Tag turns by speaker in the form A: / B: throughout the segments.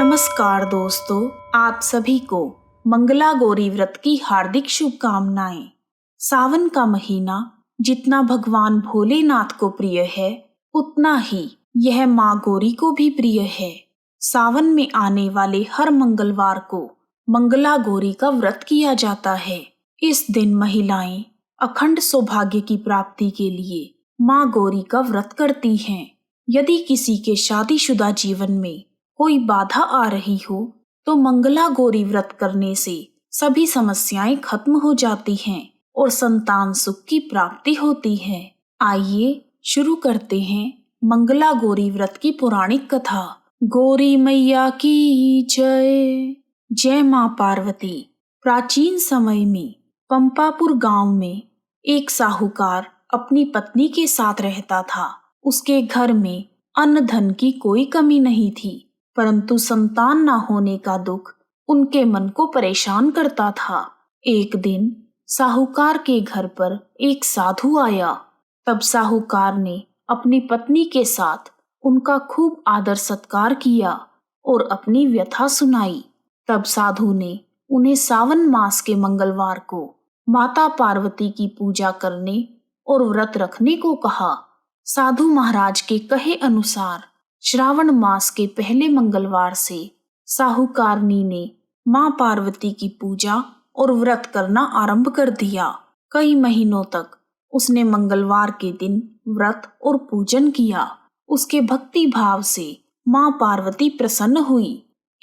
A: नमस्कार दोस्तों, आप सभी को मंगला गौरी व्रत की हार्दिक शुभकामनाएं। सावन का महीना जितना भगवान भोलेनाथ को प्रिय है, उतना ही यह माँ गौरी को भी प्रिय है। सावन में आने वाले हर मंगलवार को मंगला गौरी का व्रत किया जाता है। इस दिन महिलाएं अखंड सौभाग्य की प्राप्ति के लिए माँ गौरी का व्रत करती हैं। यदि किसी के शादीशुदा जीवन में कोई बाधा आ रही हो तो मंगला गौरी व्रत करने से सभी समस्याएं खत्म हो जाती हैं और संतान सुख की प्राप्ति होती है। आइए शुरू करते हैं मंगला गौरी व्रत की पौराणिक कथा। गौरी मैया की जय। जय माँ पार्वती। प्राचीन समय में पंपापुर गांव में एक साहूकार अपनी पत्नी के साथ रहता था। उसके घर में अन्न धन की कोई कमी नहीं थी, परंतु संतान न होने का दुख उनके मन को परेशान करता था। एक दिन साहूकार के घर पर एक साधु आया। तब साहूकार ने अपनी पत्नी के साथ उनका खूब आदर सत्कार किया और अपनी व्यथा सुनाई। तब साधु ने उन्हें सावन मास के मंगलवार को माता पार्वती की पूजा करने और व्रत रखने को कहा। साधु महाराज के कहे अनुसार श्रावण मास के पहले मंगलवार से साहूकारनी ने मां पार्वती की पूजा और व्रत करना आरंभ कर दिया। कई महीनों तक उसने मंगलवार के दिन व्रत और पूजन किया। उसके भक्ति भाव से मां पार्वती प्रसन्न हुई।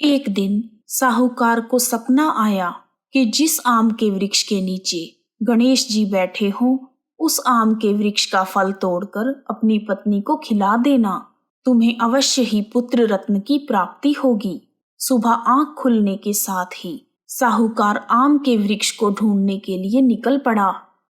A: एक दिन साहूकार को सपना आया कि जिस आम के वृक्ष के नीचे गणेश जी बैठे हों, उस आम के वृक्ष का फल तोड़कर अपनी पत्नी को खिला देना। तुम्हें अवश्य ही पुत्र रत्न की प्राप्ति होगी। सुबह आंख खुलने के साथ ही साहूकार आम के वृक्ष को ढूंढने के लिए निकल पड़ा।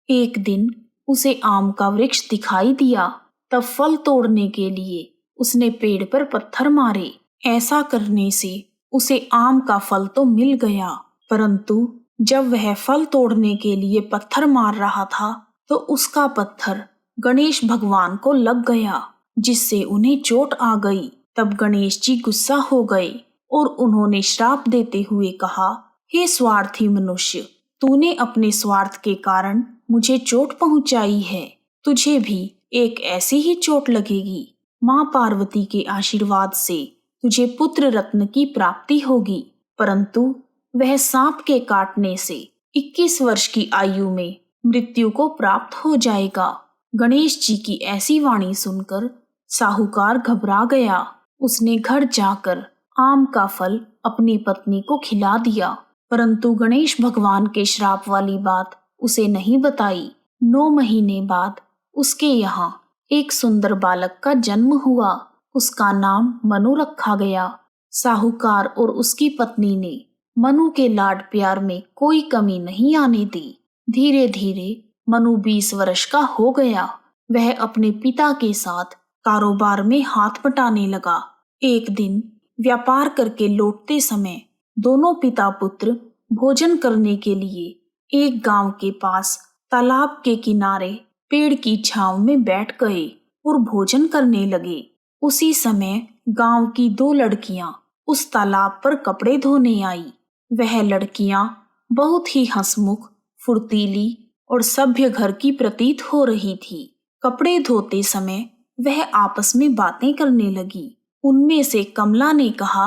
A: एक दिन उसे आम का वृक्ष दिखाई दिया। तब फल तोड़ने के लिए उसने पेड़ पर पत्थर मारे। ऐसा करने से उसे आम का फल तो मिल गया, परंतु जब वह फल तोड़ने के लिए पत्थर मार रहा था तो उसका पत्थर गणेश भगवान को लग गया, जिससे उन्हें चोट आ गई। तब गणेश जी गुस्सा हो गए और उन्होंने श्राप देते हुए कहा, हे स्वार्थी मनुष्य, तूने अपने स्वार्थ के कारण मुझे चोट पहुंचाई है। तुझे भी एक ऐसी ही चोट लगेगी। माँ पार्वती के आशीर्वाद से तुझे पुत्र रत्न की प्राप्ति होगी, परंतु वह सांप के काटने से 21 वर्ष की आयु में मृत्यु को प्राप्त हो जाएगा। गणेश जी की ऐसी वाणी सुनकर साहूकार घबरा गया। उसने घर जाकर आम का फल अपनी पत्नी को खिला दिया, परंतु गणेश भगवान के श्राप वाली बात उसे नहीं बताई। 9 महीने बाद उसके यहाँ एक सुंदर बालक का जन्म हुआ। उसका नाम मनु रखा गया। साहूकार और उसकी पत्नी ने मनु के लाड प्यार में कोई कमी नहीं आने दी। धीरे धीरे मनु 20 वर्ष का हो गया। वह अपने पिता के साथ कारोबार में हाथ बटाने लगा। एक दिन व्यापार करके लौटते समय दोनों पिता पुत्र भोजन करने के लिए एक गांव के पास तालाब के किनारे पेड़ की छांव में बैठ गए और भोजन करने लगे। उसी समय गांव की 2 लड़कियां उस तालाब पर कपड़े धोने आई। वह लड़कियां बहुत ही हंसमुख, फुर्तीली और सभ्य घर की प्रतीत हो रही थी। कपड़े धोते समय वह आपस में बातें करने लगी। उनमें से कमला ने कहा,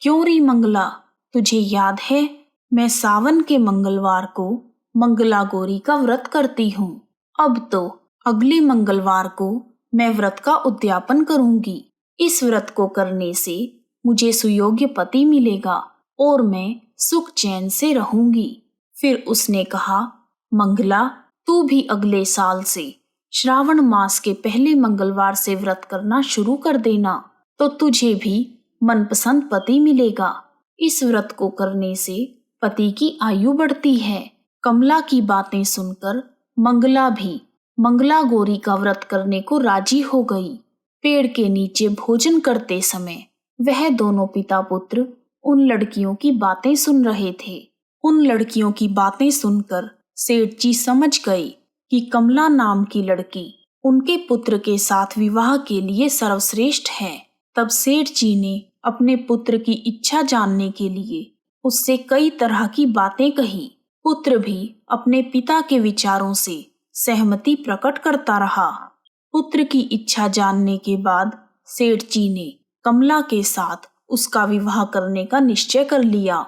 A: क्यों री मंगला, तुझे याद है मैं सावन के मंगलवार को मंगला गौरी का व्रत करती हूँ। अब तो अगले मंगलवार को मैं व्रत का उद्यापन करूंगी। इस व्रत को करने से मुझे सुयोग्य पति मिलेगा और मैं सुख चैन से रहूंगी। फिर उसने कहा, मंगला, तू भी अगले साल से श्रावण मास के पहले मंगलवार से व्रत करना शुरू कर देना, तो तुझे भी मनपसंद पति मिलेगा। इस व्रत को करने से पति की आयु बढ़ती है। कमला की बातें सुनकर मंगला भी मंगला गौरी का व्रत करने को राजी हो गई। पेड़ के नीचे भोजन करते समय वह दोनों पिता पुत्र उन लड़कियों की बातें सुन रहे थे। उन लड़कियों की बातें सुनकर सेठ जी समझ गए कि कमला नाम की लड़की उनके पुत्र के साथ विवाह के लिए सर्वश्रेष्ठ है। तब सेठ जी ने अपने पुत्र की इच्छा जानने के लिए उससे कई तरह की बातें कही। पुत्र भी अपने पिता के विचारों से सहमति प्रकट करता रहा। पुत्र की इच्छा जानने के बाद सेठ जी ने कमला के साथ उसका विवाह करने का निश्चय कर लिया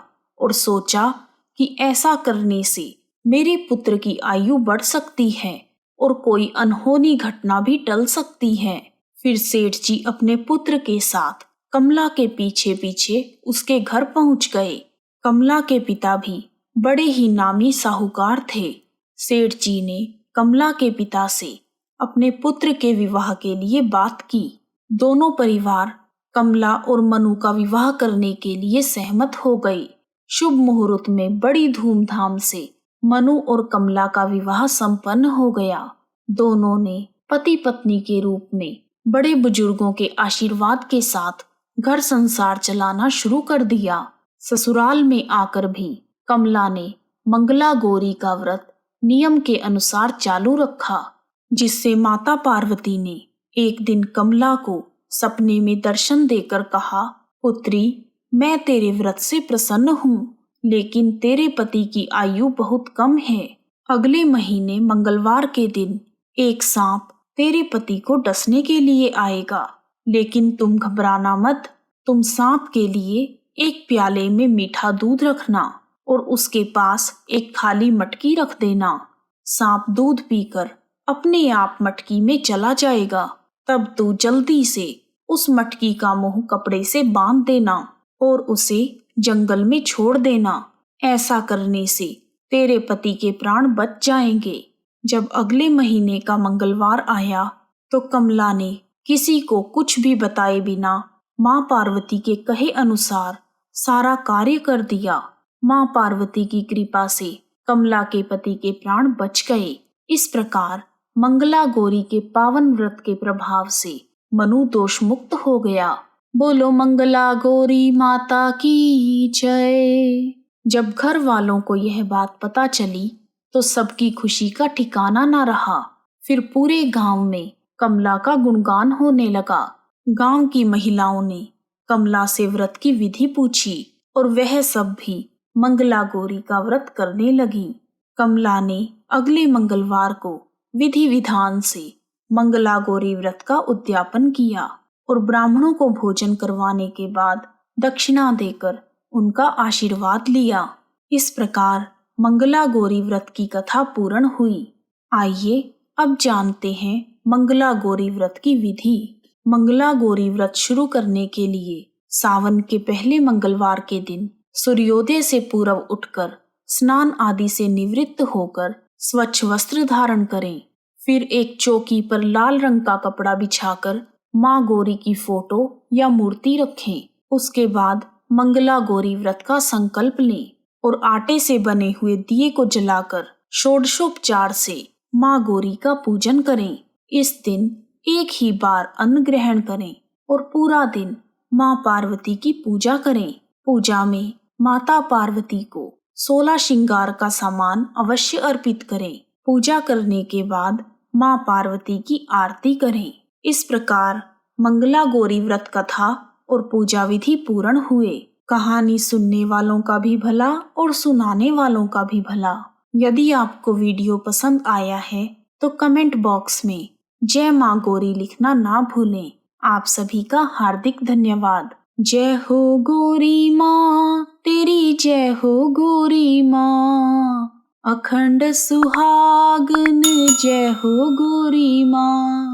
A: और सोचा कि ऐसा करने से मेरे पुत्र की आयु बढ़ सकती है और कोई अनहोनी घटना भी टल सकती है। फिर सेठ जी अपने पुत्र के साथ कमला के पीछे पीछे उसके घर पहुंच गए। कमला के पिता भी बड़े ही नामी साहूकार थे। सेठ जी ने कमला के पिता से अपने पुत्र के विवाह के लिए बात की। दोनों परिवार कमला और मनु का विवाह करने के लिए सहमत हो गए। शुभ मुहूर्त में बड़ी धूमधाम से मनु और कमला का विवाह संपन्न हो गया। दोनों ने पति पत्नी के रूप में बड़े बुजुर्गों के आशीर्वाद के साथ घर संसार चलाना शुरू कर दिया। ससुराल में आकर भी कमला ने मंगला गौरी का व्रत नियम के अनुसार चालू रखा, जिससे माता पार्वती ने एक दिन कमला को सपने में दर्शन देकर कहा, पुत्री, मैं तेरे व्रत से प्रसन्न हूँ, लेकिन तेरे पति की आयु बहुत कम है। अगले महीने मंगलवार के दिन एक सांप तेरे पति को डसने के लिए आएगा, लेकिन तुम घबराना मत। तुम सांप के लिए एक प्याले में मीठा दूध रखना और उसके पास एक खाली मटकी रख देना। सांप दूध पीकर अपने आप मटकी में चला जाएगा। तब तू जल्दी से उस मटकी का मुंह कपड़े से बांध देना और उसे जंगल में छोड़ देना। ऐसा करने से तेरे पति के प्राण बच जाएंगे। जब अगले महीने का मंगलवार आया तो कमला ने किसी को कुछ भी बताए बिना माँ पार्वती के कहे अनुसार सारा कार्य कर दिया। माँ पार्वती की कृपा से कमला के पति के प्राण बच गए। इस प्रकार मंगला गौरी के पावन व्रत के प्रभाव से मनु दोष मुक्त हो गया। बोलो मंगला गौरी माता की जय। जब घर वालों को यह बात पता चली तो सबकी खुशी का ठिकाना न रहा। फिर पूरे गांव में कमला का गुणगान होने लगा। गांव की महिलाओं ने कमला से व्रत की विधि पूछी और वह सब भी मंगला गौरी का व्रत करने लगी। कमला ने अगले मंगलवार को विधि विधान से मंगला गौरी व्रत का उद्यापन किया और ब्राह्मणों को भोजन करवाने के बाद दक्षिणा देकर उनका आशीर्वाद लिया। इस प्रकार मंगला गौरी व्रत की कथा पूर्ण हुई। आइए अब जानते हैं मंगला गौरी व्रत की विधि। मंगला गौरी व्रत शुरू करने के लिए सावन के पहले मंगलवार के दिन सूर्योदय से पूर्व उठकर स्नान आदि से निवृत्त होकर स्वच्छ वस्त्र धारण करें। फिर एक चौकी पर लाल रंग का कपड़ा बिछाकर माँ गौरी की फोटो या मूर्ति रखें। उसके बाद मंगला गौरी व्रत का संकल्प लें और आटे से बने हुए दिए को जलाकर षोडशोपचार से माँ गौरी का पूजन करें। इस दिन एक ही बार अन्न ग्रहण करें और पूरा दिन माँ पार्वती की पूजा करें। पूजा में माता पार्वती को 16 श्रृंगार का सामान अवश्य अर्पित करें। पूजा करने के बाद माँ पार्वती की आरती करें। इस प्रकार मंगला गौरी व्रत कथा और पूजा विधि पूर्ण हुए। कहानी सुनने वालों का भी भला और सुनाने वालों का भी भला। यदि आपको वीडियो पसंद आया है तो कमेंट बॉक्स में जय माँ गौरी लिखना ना भूलें। आप सभी का हार्दिक धन्यवाद। जय हो गौरी माँ तेरी, जय हो गौरी माँ, अखंड सुहागन जय हो गौरी माँ।